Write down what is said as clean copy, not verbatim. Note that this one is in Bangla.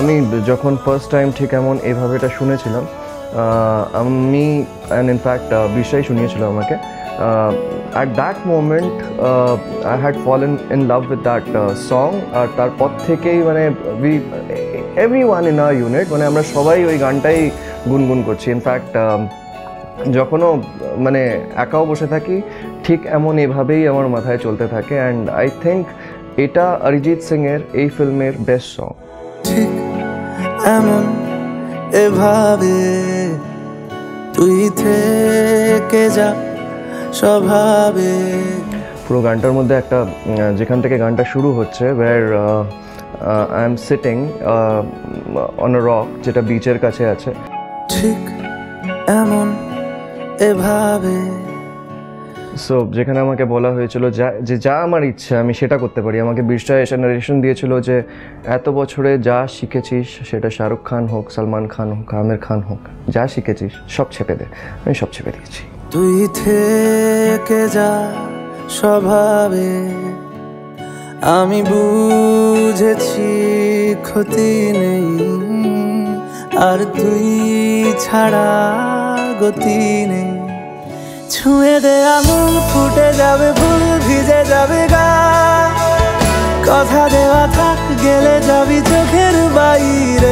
আমি যখন ফার্স্ট টাইম ঠিক এমন এইভাবে এটা শুনেছিলাম, আমি অ্যান্ড ইনফ্যাক্ট বিশ্বাই শুনিয়েছিল আমাকে। At that moment I had fallen in love with that song. আর তারপর থেকেই মানে every one in our unit, মানে আমরা সবাই ওই গানটাই গুনগুন করছি। ইনফ্যাক্ট যখনও মানে একাও বসে থাকি ঠিক এমন এভাবেই আমার মাথায় চলতে থাকে। অ্যান্ড আই থিঙ্ক এটা অরিজিৎ সিংয়ের এই ফিল্মের বেস্ট সং। ঠিক এমন এভাবে তুই থেকে যা স্বভাবে। পুরো গানটার মধ্যে একটা যেখান থেকে গানটা শুরু হচ্ছে, where I am sitting on a rock, যেটা বিচের কাছে আছে। ঠিক এমন এভাবে। সো যেখানে আমাকে বলা হয়েছিল যা আমার ইচ্ছা আমি সেটা করতে পারি। আমাকে বিশটা এসে নারেশন দিয়েছিল যে এত বছরে যা শিখেছিস, সেটা শাহরুখ খান হোক, সলমান খান হোক, আমির খান হোক, যা শিখেছিস সব ছেপে দে। আমি সব ছেপে দিয়েছি। তুই থেকে যা স্বভাবে, আমি বুঝেছি ক্ষতি নেই, আর তুই ছাড়া গতি নেই। ছুঁয়ে দে আঙুল, ফুটে যাবে ফুল, ভিজে যাবে গা। কথা দেওয়া থাক, গেলে যাবি চোখের বাইরে।